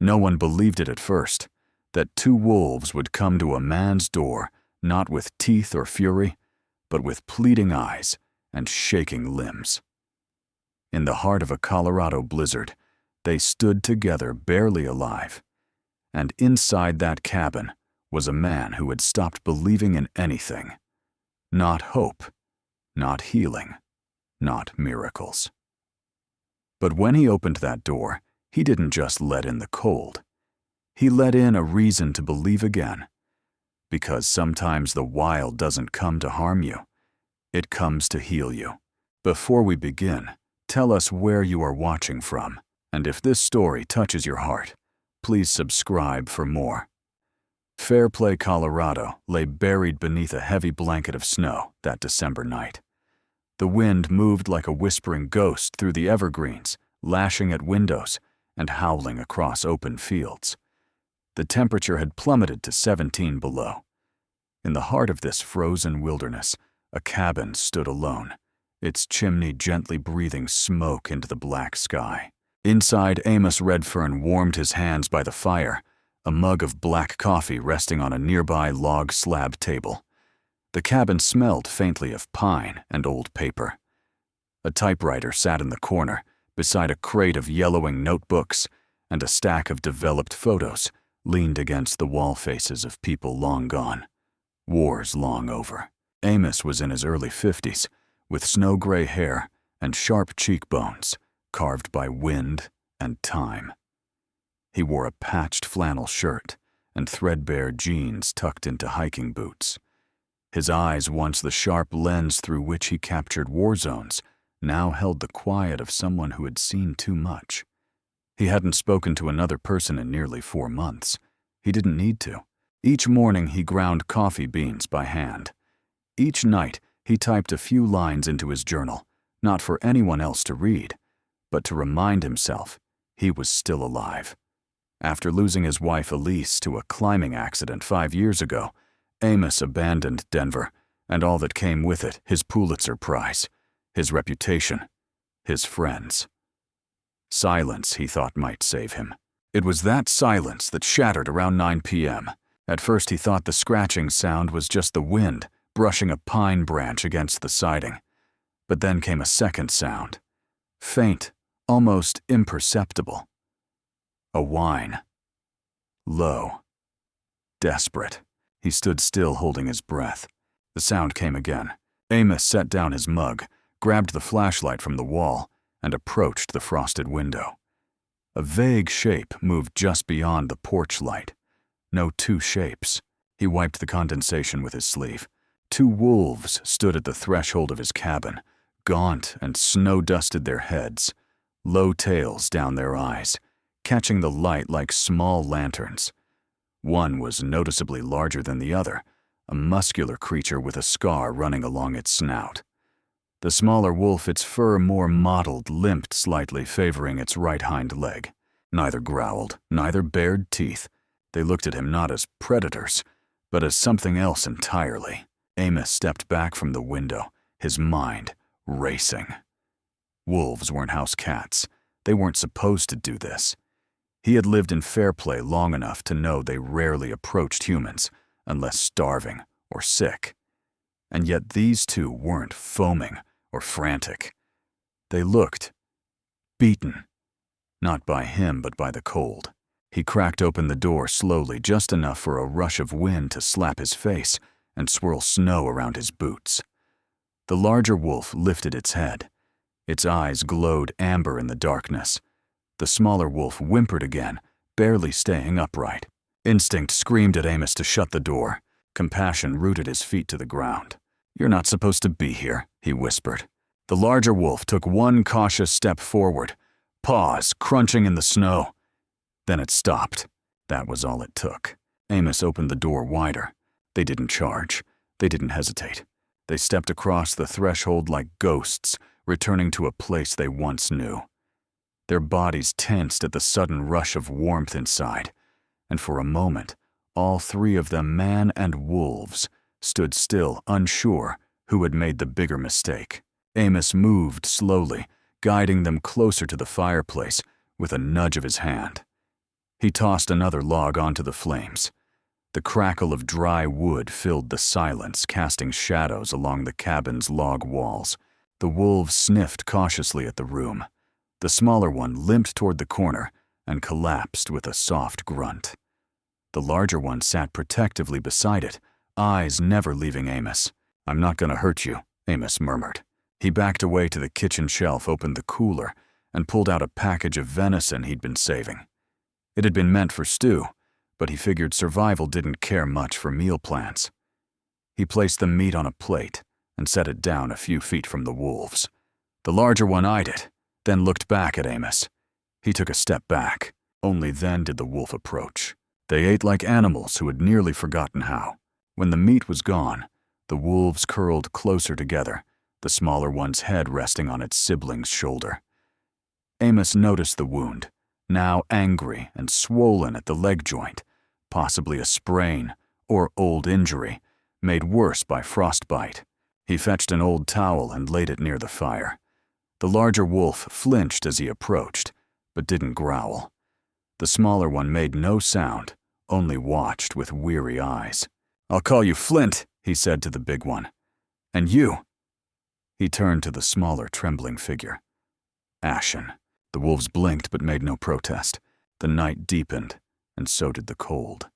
No one believed it at first, that two wolves would come to a man's door, not with teeth or fury, but with pleading eyes and shaking limbs. In the heart of a Colorado blizzard, they stood together barely alive, and inside that cabin was a man who had stopped believing in anything. Not hope, not healing, not miracles. But when he opened that door, he didn't just let in the cold. He let in a reason to believe again. Because sometimes the wild doesn't come to harm you. It comes to heal you. Before we begin, tell us where you are watching from, and if this story touches your heart, please subscribe for more. Fairplay, Colorado lay buried beneath a heavy blanket of snow that December night. The wind moved like a whispering ghost through the evergreens, lashing at windows and howling across open fields. The temperature had plummeted to 17 below. In the heart of this frozen wilderness, a cabin stood alone, its chimney gently breathing smoke into the black sky. Inside, Amos Redfern warmed his hands by the fire, a mug of black coffee resting on a nearby log slab table. The cabin smelled faintly of pine and old paper. A typewriter sat in the corner, beside a crate of yellowing notebooks, and a stack of developed photos leaned against the wall faces of people long gone, wars long over. Amos was in his early 50s, with snow-gray hair and sharp cheekbones carved by wind and time. He wore a patched flannel shirt and threadbare jeans tucked into hiking boots. His eyes, once the sharp lens through which he captured war zones, now held the quiet of someone who had seen too much. He hadn't spoken to another person in nearly 4 months. He didn't need to. Each morning he ground coffee beans by hand. Each night he typed a few lines into his journal, not for anyone else to read, but to remind himself he was still alive. After losing his wife Elise to a climbing accident 5 years ago, Amos abandoned Denver and all that came with it, his Pulitzer Prize, his reputation, his friends. Silence, he thought, might save him. It was that silence that shattered around 9 p.m. At first he thought the scratching sound was just the wind brushing a pine branch against the siding. But then came a second sound, faint, almost imperceptible. A whine. Low. Desperate. He stood still, holding his breath. The sound came again. Amos set down his mug, grabbed the flashlight from the wall, and approached the frosted window. A vague shape moved just beyond the porch light. No two shapes. He wiped the condensation with his sleeve. 2 wolves stood at the threshold of his cabin, gaunt and snow-dusted their heads, low tails down their eyes, catching the light like small lanterns. One was noticeably larger than the other, a muscular creature with a scar running along its snout. The smaller wolf, its fur more mottled, limped slightly, favoring its right hind leg. Neither growled, neither bared teeth. They looked at him not as predators, but as something else entirely. Amos stepped back from the window, his mind racing. Wolves weren't house cats. They weren't supposed to do this. He had lived in Fairplay long enough to know they rarely approached humans, unless starving or sick. And yet these two weren't foaming or frantic. They looked beaten, not by him but by the cold. He cracked open the door slowly, just enough for a rush of wind to slap his face and swirl snow around his boots. The larger wolf lifted its head. Its eyes glowed amber in the darkness. The smaller wolf whimpered again, barely staying upright. Instinct screamed at Amos to shut the door. Compassion rooted his feet to the ground. "You're not supposed to be here," he whispered. The larger wolf took one cautious step forward, paws crunching in the snow. Then it stopped. That was all it took. Amos opened the door wider. They didn't charge. They didn't hesitate. They stepped across the threshold like ghosts, returning to a place they once knew. Their bodies tensed at the sudden rush of warmth inside, and for a moment, all 3 of them, man and wolves, stood still, unsure who had made the bigger mistake. Amos moved slowly, guiding them closer to the fireplace with a nudge of his hand. He tossed another log onto the flames. The crackle of dry wood filled the silence, casting shadows along the cabin's log walls. The wolves sniffed cautiously at the room. The smaller one limped toward the corner and collapsed with a soft grunt. The larger one sat protectively beside it, eyes never leaving Amos. "I'm not going to hurt you," Amos murmured. He backed away to the kitchen shelf, opened the cooler, and pulled out a package of venison he'd been saving. It had been meant for stew, but he figured survival didn't care much for meal plans. He placed the meat on a plate and set it down a few feet from the wolves. The larger one eyed it, then looked back at Amos. He took a step back. Only then did the wolf approach. They ate like animals who had nearly forgotten how. When the meat was gone, the wolves curled closer together, the smaller one's head resting on its sibling's shoulder. Amos noticed the wound, now angry and swollen at the leg joint, possibly a sprain or old injury, made worse by frostbite. He fetched an old towel and laid it near the fire. The larger wolf flinched as he approached, but didn't growl. The smaller one made no sound, only watched with weary eyes. "I'll call you Flint," he said to the big one. "And you?" He turned to the smaller, trembling figure. "Ashen." The wolves blinked but made no protest. The night deepened, and so did the cold.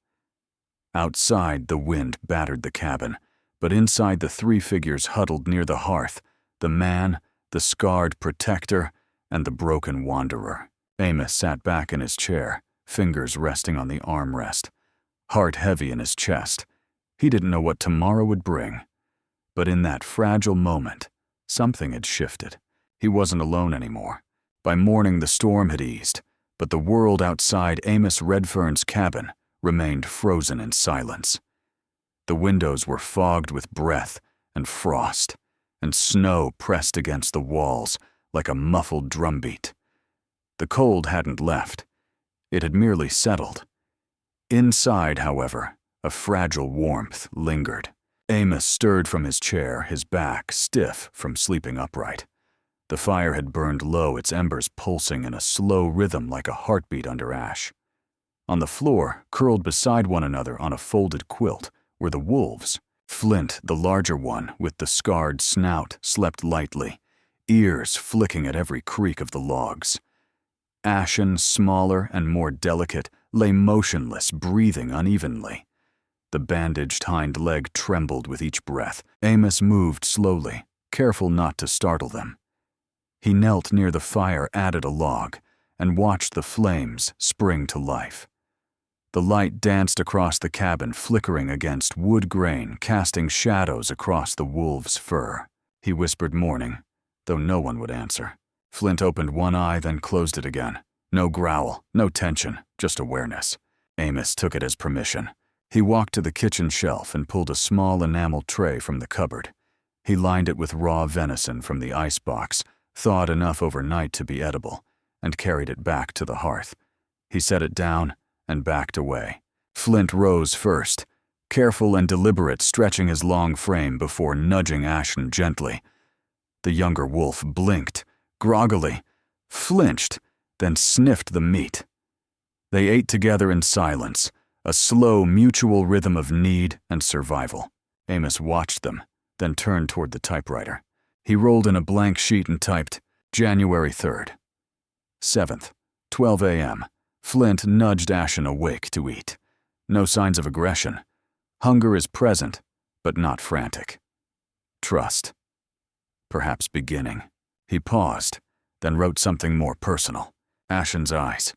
Outside, the wind battered the cabin, but inside the three figures huddled near the hearth, the man, the scarred protector, and the broken wanderer. Amos sat back in his chair, fingers resting on the armrest, heart heavy in his chest. He didn't know what tomorrow would bring. But in that fragile moment, something had shifted. He wasn't alone anymore. By morning, the storm had eased, but the world outside Amos Redfern's cabin remained frozen in silence. The windows were fogged with breath and frost, and snow pressed against the walls like a muffled drumbeat. The cold hadn't left. It had merely settled. Inside, however, a fragile warmth lingered. Amos stirred from his chair, his back stiff from sleeping upright. The fire had burned low, its embers pulsing in a slow rhythm like a heartbeat under ash. On the floor, curled beside one another on a folded quilt, were the wolves. Flint, the larger one, with the scarred snout, slept lightly, ears flicking at every creak of the logs. Ashen, smaller and more delicate, lay motionless, breathing unevenly. The bandaged hind leg trembled with each breath. Amos moved slowly, careful not to startle them. He knelt near the fire, added a log, and watched the flames spring to life. The light danced across the cabin, flickering against wood grain, casting shadows across the wolf's fur. He whispered morning, though no one would answer. Flint opened one eye, then closed it again. No growl, no tension, just awareness. Amos took it as permission. He walked to the kitchen shelf and pulled a small enamel tray from the cupboard. He lined it with raw venison from the icebox, thawed enough overnight to be edible, and carried it back to the hearth. He set it down and backed away. Flint rose first, careful and deliberate, stretching his long frame before nudging Ashen gently. The younger wolf blinked, groggily, flinched, then sniffed the meat. They ate together in silence, a slow, mutual rhythm of need and survival. Amos watched them, then turned toward the typewriter. He rolled in a blank sheet and typed, January 3rd. 7th, 12 a.m. Flint nudged Ashen awake to eat. No signs of aggression. Hunger is present, but not frantic. Trust. Perhaps beginning. He paused, then wrote something more personal. Ashen's eyes.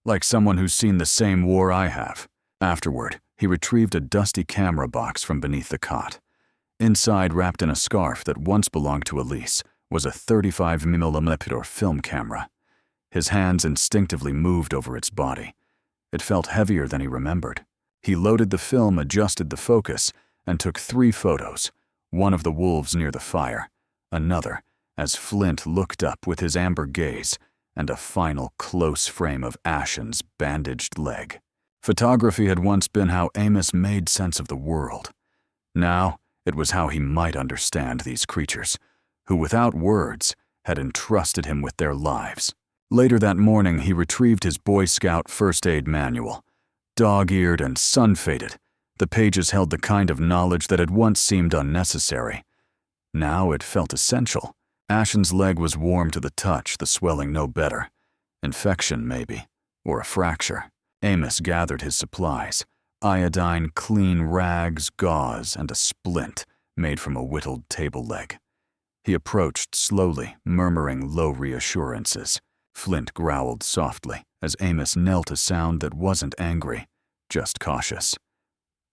Like someone who's seen the same war I have. Afterward, he retrieved a dusty camera box from beneath the cot. Inside, wrapped in a scarf that once belonged to Elise, was a 35mm film camera. His hands instinctively moved over its body. It felt heavier than he remembered. He loaded the film, adjusted the focus, and took 3 photos, one of the wolves near the fire, another as Flint looked up with his amber gaze, and a final close frame of Ashen's bandaged leg. Photography had once been how Amos made sense of the world. Now, it was how he might understand these creatures, who without words had entrusted him with their lives. Later that morning, he retrieved his Boy Scout first aid manual. Dog-eared and sun-faded, the pages held the kind of knowledge that had once seemed unnecessary. Now it felt essential. Ashen's leg was warm to the touch, the swelling no better. Infection, maybe, or a fracture. Amos gathered his supplies: iodine, clean rags, gauze, and a splint made from a whittled table leg. He approached slowly, murmuring low reassurances. Flint growled softly as Amos knelt, a sound that wasn't angry, just cautious.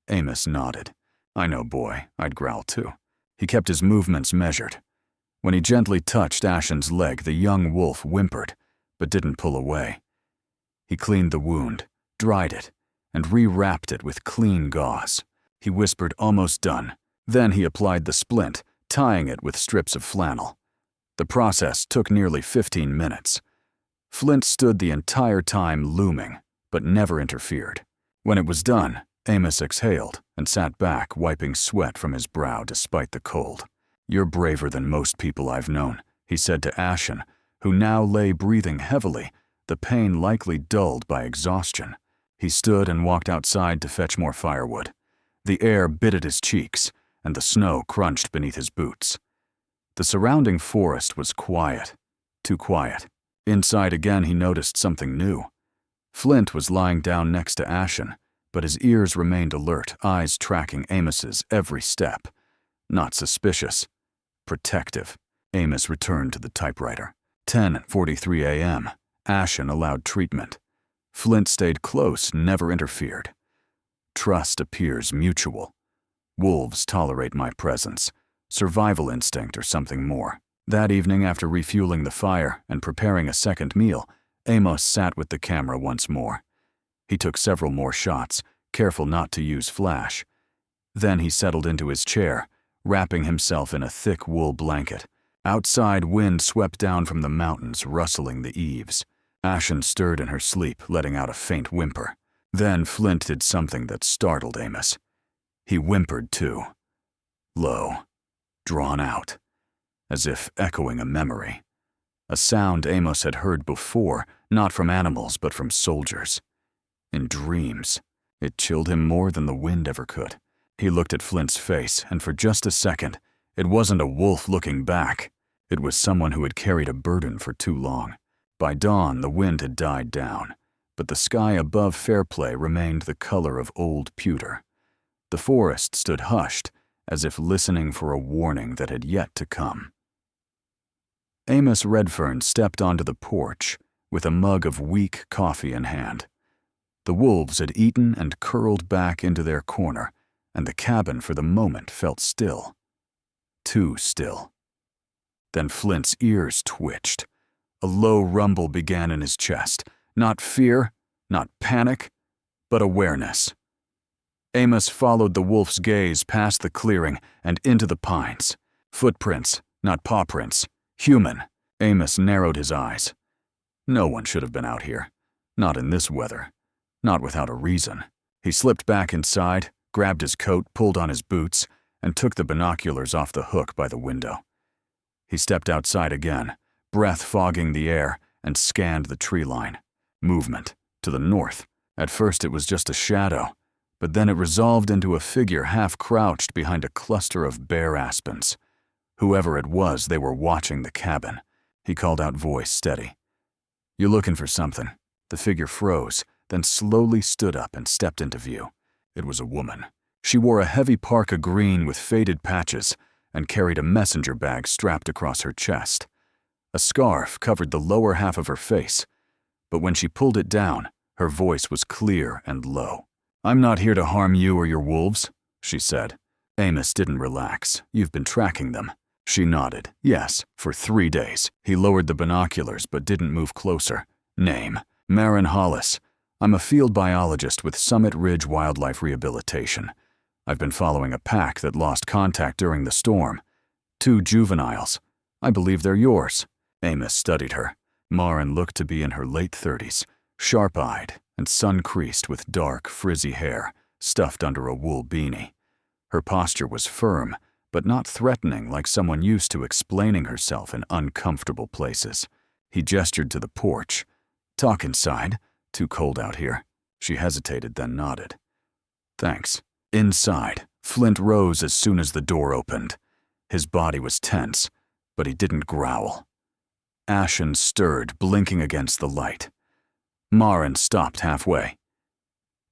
Amos nodded. "I know, boy, I'd growl too." He kept his movements measured. When he gently touched Ashen's leg, the young wolf whimpered, but didn't pull away. He cleaned the wound, dried it, and rewrapped it with clean gauze. He whispered, "Almost done." Then he applied the splint, tying it with strips of flannel. The process took nearly 15 minutes. Flint stood the entire time looming, but never interfered. When it was done, Amos exhaled and sat back, wiping sweat from his brow despite the cold. "You're braver than most people I've known," he said to Ashen, who now lay breathing heavily, the pain likely dulled by exhaustion. He stood and walked outside to fetch more firewood. The air bit at his cheeks, and the snow crunched beneath his boots. The surrounding forest was quiet, too quiet. Inside again, he noticed something new. Flint was lying down next to Ashen, but his ears remained alert, eyes tracking Amos's every step. Not suspicious, protective. Amos returned to the typewriter. 10:43 a.m. Ashen allowed treatment. Flint stayed close, never interfered. Trust appears mutual. Wolves tolerate my presence. Survival instinct or something more. That evening, after refueling the fire and preparing a second meal, Amos sat with the camera once more. He took several more shots, careful not to use flash. Then he settled into his chair, wrapping himself in a thick wool blanket. Outside, wind swept down from the mountains, rustling the eaves. Ashen stirred in her sleep, letting out a faint whimper. Then Flint did something that startled Amos. He whimpered too. Low, drawn out, as if echoing a memory. A sound Amos had heard before, not from animals but from soldiers. In dreams. It chilled him more than the wind ever could. He looked at Flint's face, and for just a second, it wasn't a wolf looking back. It was someone who had carried a burden for too long. By dawn, the wind had died down, but the sky above Fairplay remained the color of old pewter. The forest stood hushed, as if listening for a warning that had yet to come. Amos Redfern stepped onto the porch with a mug of weak coffee in hand. The wolves had eaten and curled back into their corner, and the cabin for the moment felt still. Too still. Then Flint's ears twitched. A low rumble began in his chest. Not fear, not panic, but awareness. Amos followed the wolf's gaze past the clearing and into the pines. Footprints, not paw prints. Human. Amos narrowed his eyes. No one should have been out here. Not in this weather. Not without a reason. He slipped back inside, grabbed his coat, pulled on his boots, and took the binoculars off the hook by the window. He stepped outside again, breath fogging the air, and scanned the tree line. Movement. To the north. At first it was just a shadow, but then it resolved into a figure half crouched behind a cluster of bare aspens. Whoever it was, they were watching the cabin. He called out, voice steady. "You looking for something?" The figure froze, then slowly stood up and stepped into view. It was a woman. She wore a heavy parka green with faded patches and carried a messenger bag strapped across her chest. A scarf covered the lower half of her face, but when she pulled it down, her voice was clear and low. "I'm not here to harm you or your wolves," she said. Amos didn't relax. "You've been tracking them." She nodded. "Yes, for 3 days." He lowered the binoculars but didn't move closer. "Name: Marin Hollis. I'm a field biologist with Summit Ridge Wildlife Rehabilitation. I've been following a pack that lost contact during the storm. 2 juveniles. I believe they're yours." Amos studied her. Marin looked to be in her late 30s, sharp-eyed and sun-creased with dark, frizzy hair stuffed under a wool beanie. Her posture was firm, but not threatening like someone used to explaining herself in uncomfortable places. He gestured to the porch. "Talk inside. Too cold out here." She hesitated, then nodded. "Thanks." Inside, Flint rose as soon as the door opened. His body was tense, but he didn't growl. Ashen stirred, blinking against the light. Maren stopped halfway.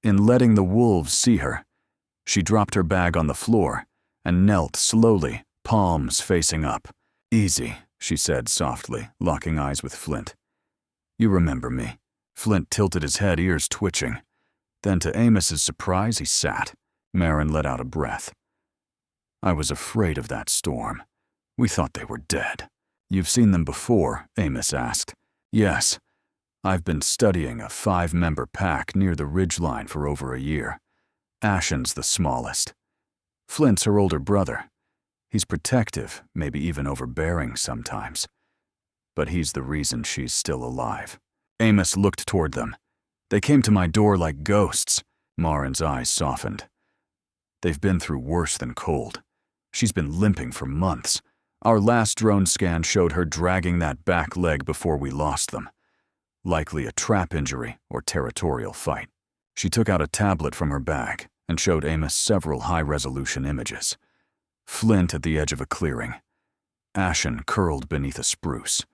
In letting the wolves see her, she dropped her bag on the floor and knelt slowly, palms facing up. "Easy," she said softly, locking eyes with Flint. "You remember me." Flint tilted his head, ears twitching. Then, to Amos's surprise, he sat. Maren let out a breath. "I was afraid of that storm. We thought they were dead." "You've seen them before?" Amos asked. "Yes. I've been studying a 5-member pack near the ridgeline for over a year. Ashen's the smallest. Flint's her older brother. He's protective, maybe even overbearing sometimes. But he's the reason she's still alive." Amos looked toward them. "They came to my door like ghosts." Maren's eyes softened. "They've been through worse than cold. She's been limping for months. Our last drone scan showed her dragging that back leg before we lost them. Likely a trap injury or territorial fight." She took out a tablet from her bag and showed Amos several high-resolution images. Flint at the edge of a clearing. Ashen curled beneath a spruce.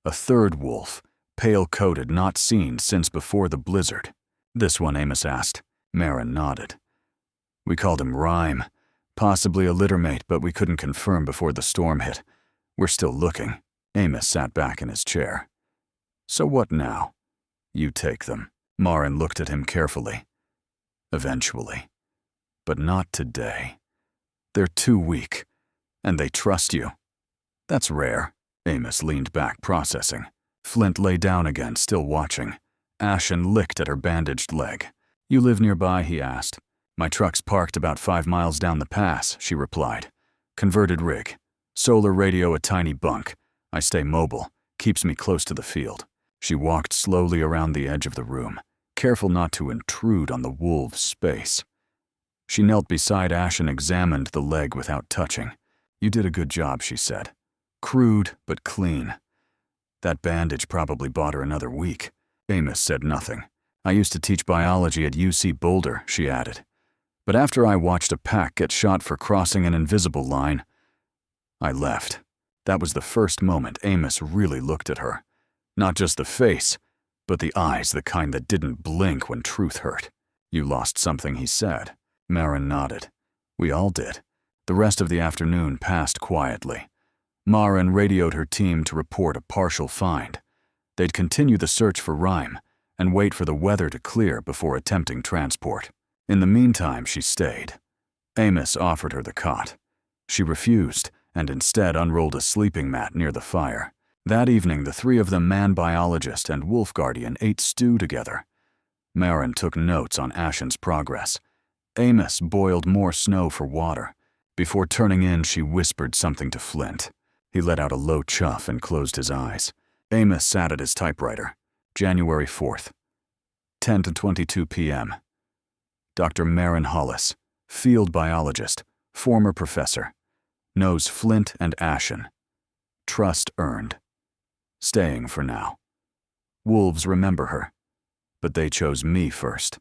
A third wolf, pale-coated, not seen since before the blizzard. "This one?" Amos asked. Maren nodded. "We called him Rhyme. Possibly a littermate, but we couldn't confirm before the storm hit. We're still looking." Amos sat back in his chair. "So what now?" "You take them." Maren looked at him carefully. "Eventually. But not today. They're too weak, and they trust you." "That's rare." Amos leaned back, processing. Flint lay down again, still watching. Ashen licked at her bandaged leg. "You live nearby?" he asked. "My truck's parked about 5 miles down the pass," she replied. "Converted rig. Solar radio, a tiny bunk. I stay mobile. Keeps me close to the field." She walked slowly around the edge of the room, careful not to intrude on the wolves' space. She knelt beside Ash and examined the leg without touching. "You did a good job," she said. "Crude, but clean. That bandage probably bought her another week." Amos said nothing. "I used to teach biology at UC Boulder," she added. "But after I watched a pack get shot for crossing an invisible line, I left." That was the first moment Amos really looked at her. Not just the face, but the eyes, the kind that didn't blink when truth hurt. "You lost something," he said. Maren nodded. "We all did." The rest of the afternoon passed quietly. Maren radioed her team to report a partial find. They'd continue the search for Rhyme and wait for the weather to clear before attempting transport. In the meantime, she stayed. Amos offered her the cot. She refused and instead unrolled a sleeping mat near the fire. That evening, the three of them, man biologist and wolf guardian, ate stew together. Maren took notes on Ashen's progress. Amos boiled more snow for water. Before turning in, she whispered something to Flint. He let out a low chuff and closed his eyes. Amos sat at his typewriter. January 4th, 10 to 22 p.m. Dr. Maren Hollis, field biologist, former professor. Knows Flint and Ashen. Trust earned. Staying for now. Wolves remember her, but they chose me first.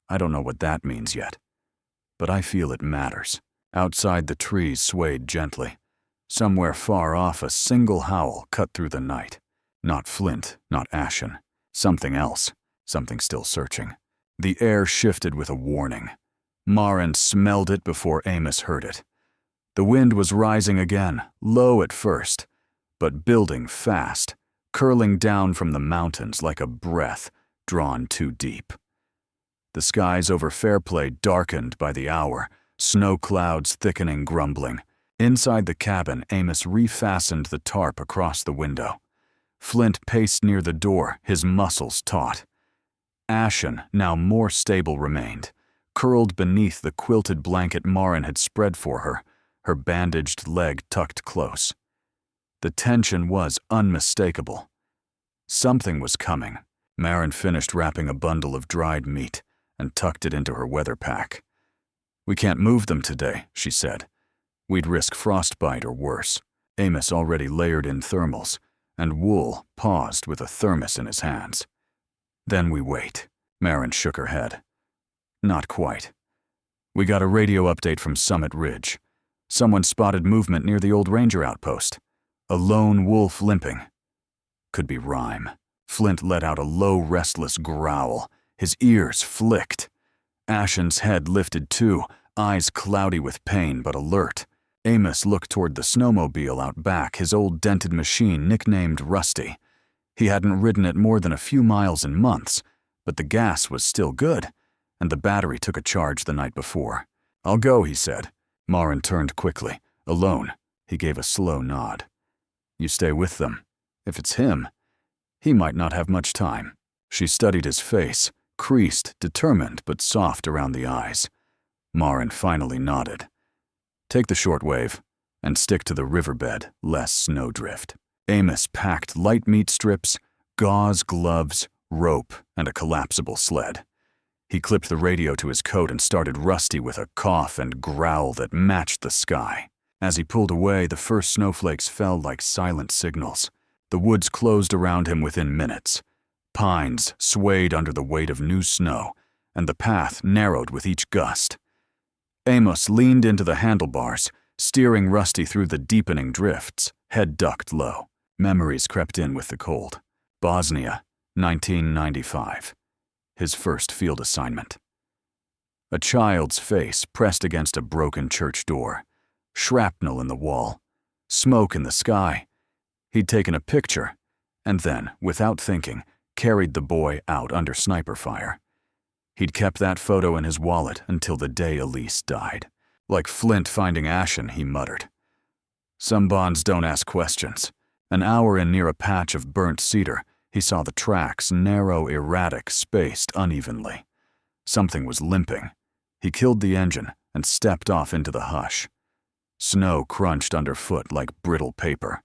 I don't know what that means yet, but I feel it matters. Outside, the trees swayed gently. Somewhere far off, a single howl cut through the night. Not Flint, not Ashen. Something else, something still searching. The air shifted with a warning. Maren smelled it before Amos heard it. The wind was rising again, low at first, but building fast, curling down from the mountains like a breath drawn too deep. The skies over Fairplay darkened by the hour, snow clouds thickening, grumbling. Inside the cabin, Amos refastened the tarp across the window. Flint paced near the door, his muscles taut. Ashen, now more stable, remained, curled beneath the quilted blanket Maren had spread for her, her bandaged leg tucked close. The tension was unmistakable. Something was coming. Maren finished wrapping a bundle of dried meat and tucked it into her weather pack. "We can't move them today," she said. "We'd risk frostbite or worse." Amos already layered in thermals, and Wool paused with a thermos in his hands. Then we wait. Maren shook her head. Not quite. We got a radio update from Summit Ridge. Someone spotted movement near the old ranger outpost. A lone wolf limping. Could be Rhyme. Flint let out a low, restless growl. His ears flicked. Ashen's head lifted too, eyes cloudy with pain but alert. Amos looked toward the snowmobile out back, his old dented machine nicknamed Rusty. He hadn't ridden it more than a few miles in months, but the gas was still good, and the battery took a charge the night before. "I'll go," he said. Maren turned quickly. "Alone?" He gave a slow nod. "You stay with them. If it's him, he might not have much time." She studied his face, creased, determined, but soft around the eyes. Maren finally nodded. "Take the shortwave, and stick to the riverbed, less snowdrift." Amos packed light meat strips, gauze gloves, rope, and a collapsible sled. He clipped the radio to his coat and started Rusty with a cough and growl that matched the sky. As he pulled away, the first snowflakes fell like silent signals. The woods closed around him within minutes. Pines swayed under the weight of new snow, and the path narrowed with each gust. Amos leaned into the handlebars, steering Rusty through the deepening drifts, head ducked low. Memories crept in with the cold. Bosnia, 1995. His first field assignment. A child's face pressed against a broken church door. Shrapnel in the wall. Smoke in the sky. He'd taken a picture, and then, without thinking, carried the boy out under sniper fire. He'd kept that photo in his wallet until the day Elise died. Like Flint finding Ashen, he muttered. Some bonds don't ask questions. An hour in near a patch of burnt cedar, he saw the tracks, narrow, erratic, spaced unevenly. Something was limping. He killed the engine and stepped off into the hush. Snow crunched underfoot like brittle paper.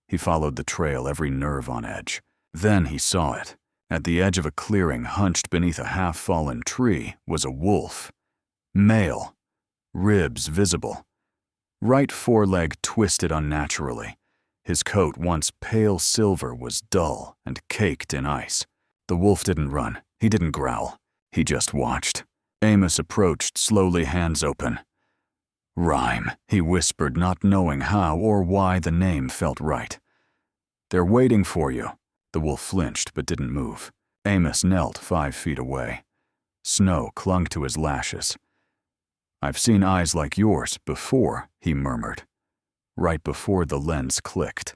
He followed the trail, every nerve on edge. Then he saw it. At the edge of a clearing hunched beneath a half-fallen tree was a wolf. Male. Ribs visible. Right foreleg twisted unnaturally. His coat, once pale silver, was dull and caked in ice. The wolf didn't run. He didn't growl. He just watched. Amos approached, slowly, hands open. "Rhyme," he whispered, not knowing how or why the name felt right. "They're waiting for you." The wolf flinched but didn't move. Amos knelt 5 feet away. Snow clung to his lashes. "I've seen eyes like yours before," he murmured. Right before the lens clicked.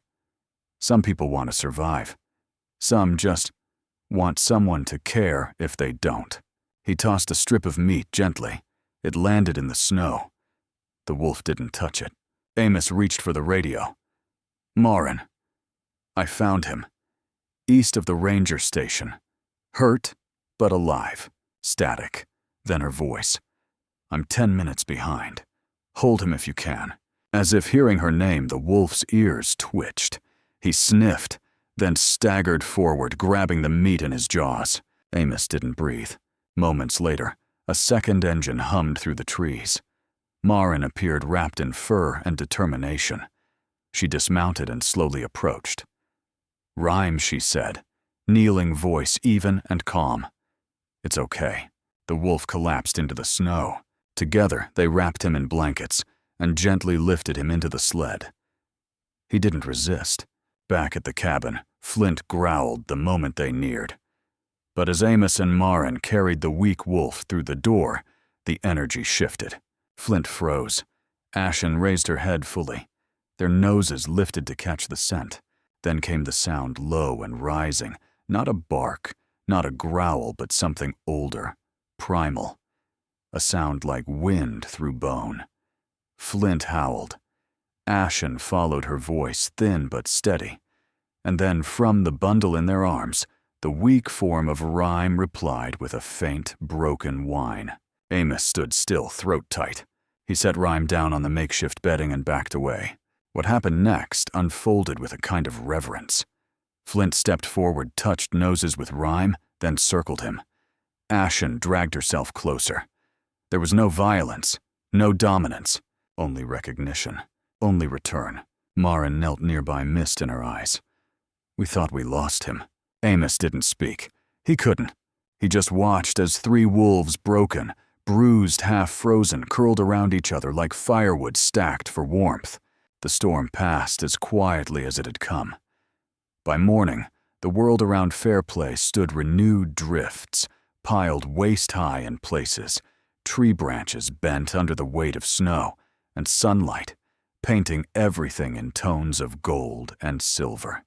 Some people want to survive. Some just want someone to care if they don't. He tossed a strip of meat gently. It landed in the snow. The wolf didn't touch it. Amos reached for the radio. "Maren. I found him. East of the ranger station. Hurt, but alive. Static." Then her voice. "I'm 10 minutes behind. Hold him if you can." As if hearing her name, the wolf's ears twitched. He sniffed, then staggered forward, grabbing the meat in his jaws. Amos didn't breathe. Moments later, a second engine hummed through the trees. Maren appeared wrapped in fur and determination. She dismounted and slowly approached. "Rhyme," she said, kneeling voice even and calm. "It's okay." The wolf collapsed into the snow. Together, they wrapped him in blankets and gently lifted him into the sled. He didn't resist. Back at the cabin, Flint growled the moment they neared. But as Amos and Maren carried the weak wolf through the door, the energy shifted. Flint froze. Ashen raised her head fully. Their noses lifted to catch the scent. Then came the sound, low and rising. Not a bark, not a growl, but something older, primal. A sound like wind through bone. Flint howled. Ashen followed her voice, thin but steady. And then from the bundle in their arms, the weak form of Rhyme replied with a faint, broken whine. Amos stood still, throat tight. He set Rhyme down on the makeshift bedding and backed away. What happened next unfolded with a kind of reverence. Flint stepped forward, touched noses with Rhyme, then circled him. Ashen dragged herself closer. There was no violence, no dominance, only recognition, only return. Maren knelt nearby, mist in her eyes. We thought we lost him. Amos didn't speak. He couldn't. He just watched as 3 wolves, broken, bruised, half-frozen, curled around each other like firewood stacked for warmth. The storm passed as quietly as it had come. By morning, the world around Fairplay stood renewed drifts, piled waist-high in places, tree branches bent under the weight of snow, and sunlight, painting everything in tones of gold and silver.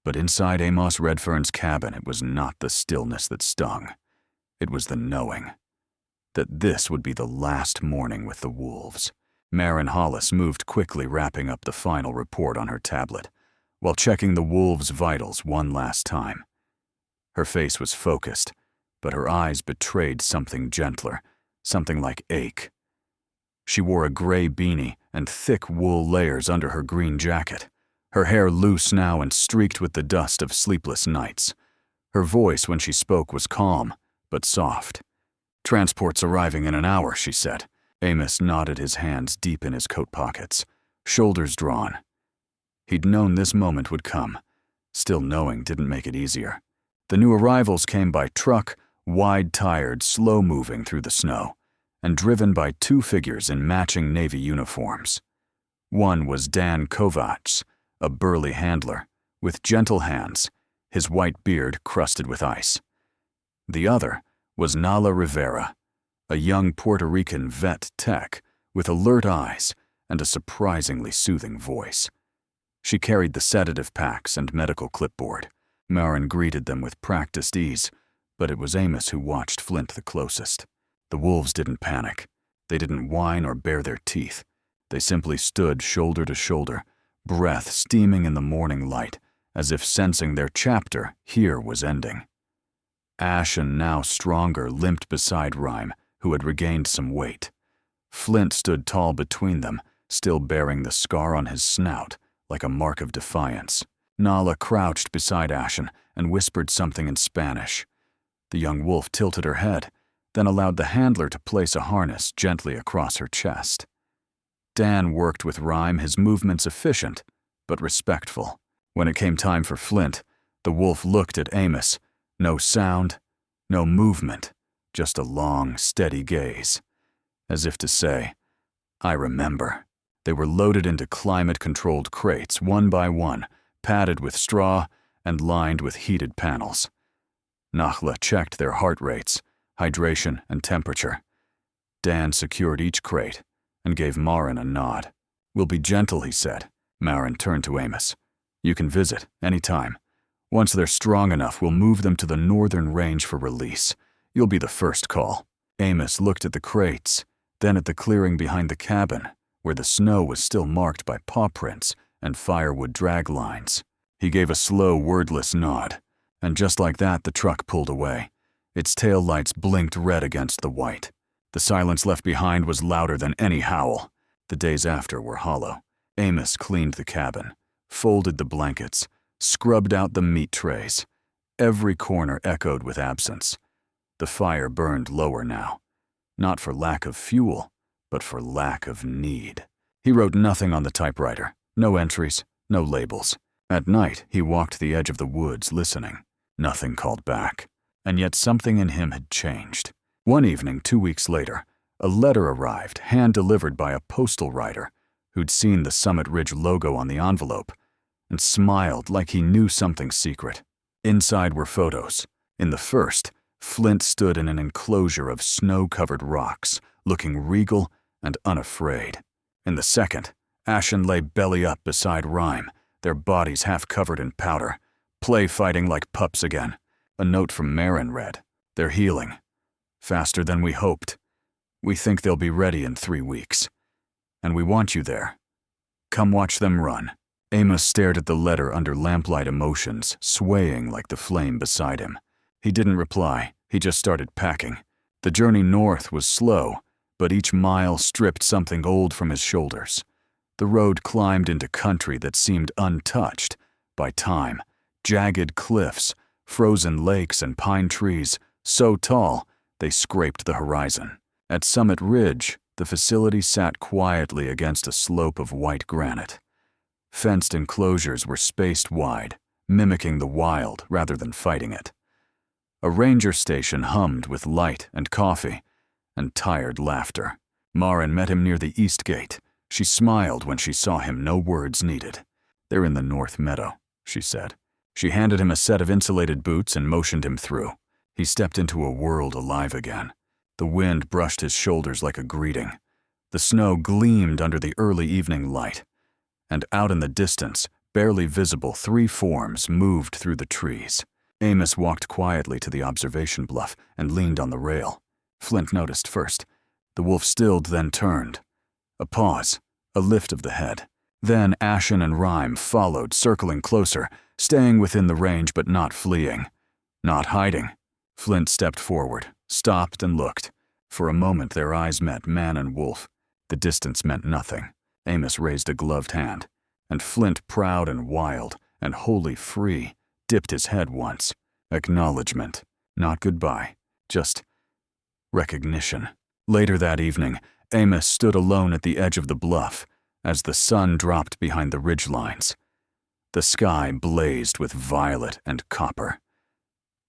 But inside Amos Redfern's cabin, it was not the stillness that stung. It was the knowing that this would be the last morning with the wolves. Maren Hollis moved quickly, wrapping up the final report on her tablet, while checking the wolves' vitals one last time. Her face was focused, but her eyes betrayed something gentler, something like ache. She wore a gray beanie and thick wool layers under her green jacket, her hair loose now and streaked with the dust of sleepless nights. Her voice when she spoke was calm, but soft. "Transport's arriving in an hour," she said. Amos nodded, his hands deep in his coat pockets, shoulders drawn. He'd known this moment would come. Still, knowing didn't make it easier. The new arrivals came by truck, wide-tired, slow-moving through the snow, and driven by 2 figures in matching Navy uniforms. One was Dan Kovacs, a burly handler, with gentle hands, his white beard crusted with ice. The other was Nala Rivera, a young Puerto Rican vet tech with alert eyes and a surprisingly soothing voice. She carried the sedative packs and medical clipboard. Maren greeted them with practiced ease, but it was Amos who watched Flint the closest. The wolves didn't panic. They didn't whine or bare their teeth. They simply stood shoulder to shoulder, breath steaming in the morning light, as if sensing their chapter here was ending. Ashen, now stronger, limped beside Rhyme, who had regained some weight. Flint stood tall between them, still bearing the scar on his snout, like a mark of defiance. Nala crouched beside Ashen and whispered something in Spanish. The young wolf tilted her head, then allowed the handler to place a harness gently across her chest. Dan worked with Rhyme, his movements efficient, but respectful. When it came time for Flint, the wolf looked at Amos. No sound, no movement, just a long, steady gaze, as if to say, "I remember." They were loaded into climate-controlled crates, one by one, padded with straw and lined with heated panels. Nakhla checked their heart rates, hydration, and temperature. Dan secured each crate and gave Maren a nod. "We'll be gentle," he said. Maren turned to Amos. "You can visit, anytime. Once they're strong enough, we'll move them to the northern range for release. You'll be the first call." Amos looked at the crates, then at the clearing behind the cabin, where the snow was still marked by paw prints and firewood drag lines. He gave a slow, wordless nod, and just like that, the truck pulled away. Its tail lights blinked red against the white. The silence left behind was louder than any howl. The days after were hollow. Amos cleaned the cabin, folded the blankets, scrubbed out the meat trays. Every corner echoed with absence. The fire burned lower now, not for lack of fuel, but for lack of need. He wrote nothing on the typewriter, no entries, no labels. At night, he walked the edge of the woods listening. Nothing called back, and yet something in him had changed. One evening, 2 weeks later, a letter arrived, hand-delivered by a postal rider who'd seen the Summit Ridge logo on the envelope and smiled like he knew something secret. Inside were photos. In the first, Flint stood in an enclosure of snow-covered rocks, looking regal and unafraid. In the second, Ashen lay belly up beside Rhyme, their bodies half covered in powder, play fighting like pups again. A note from Maren read, "They're healing. Faster than we hoped. We think they'll be ready in 3 weeks. And we want you there. Come watch them run." Amos stared at the letter under lamplight, emotions swaying like the flame beside him. He didn't reply, he just started packing. The journey north was slow, but each mile stripped something old from his shoulders. The road climbed into country that seemed untouched by time, jagged cliffs, frozen lakes, and pine trees so tall they scraped the horizon. At Summit Ridge, the facility sat quietly against a slope of white granite. Fenced enclosures were spaced wide, mimicking the wild rather than fighting it. A ranger station hummed with light and coffee and tired laughter. Marin met him near the east gate. She smiled when she saw him, no words needed. "They're in the north meadow," she said. She handed him a set of insulated boots and motioned him through. He stepped into a world alive again. The wind brushed his shoulders like a greeting. The snow gleamed under the early evening light. And out in the distance, barely visible, 3 forms moved through the trees. Amos walked quietly to the observation bluff and leaned on the rail. Flint noticed first. The wolf stilled, then turned. A pause, a lift of the head. Then Ashen and Rhyme followed, circling closer, staying within the range but not fleeing. Not hiding. Flint stepped forward, stopped and looked. For a moment their eyes met, man and wolf. The distance meant nothing. Amos raised a gloved hand, and Flint, proud and wild and wholly free, dipped his head once. Acknowledgement. Not goodbye. Just recognition. Later that evening, Amos stood alone at the edge of the bluff as the sun dropped behind the ridgelines. The sky blazed with violet and copper.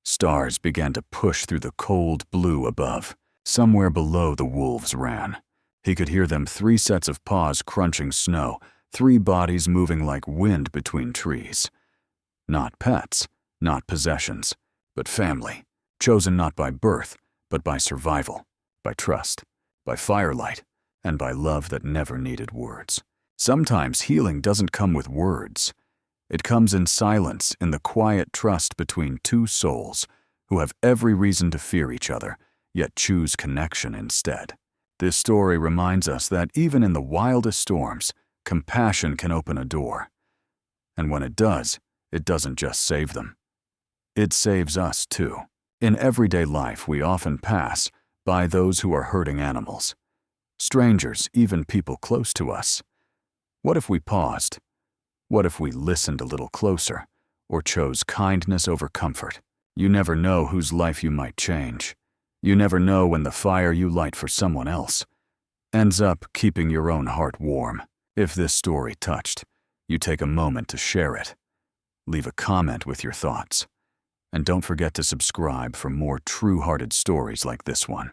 Stars began to push through the cold blue above. Somewhere below the wolves ran. He could hear them, 3 sets of paws crunching snow, 3 bodies moving like wind between trees. Not pets, not possessions, but family, chosen not by birth, but by survival, by trust, by firelight, and by love that never needed words. Sometimes healing doesn't come with words. It comes in silence, in the quiet trust between 2 souls who have every reason to fear each other, yet choose connection instead. This story reminds us that even in the wildest storms, compassion can open a door. And when it does, it doesn't just save them. It saves us too. In everyday life, we often pass by those who are hurting animals. Strangers, even people close to us. What if we paused? What if we listened a little closer, or chose kindness over comfort? You never know whose life you might change. You never know when the fire you light for someone else ends up keeping your own heart warm. If this story touched, you take a moment to share it. Leave a comment with your thoughts. And don't forget to subscribe for more true-hearted stories like this one.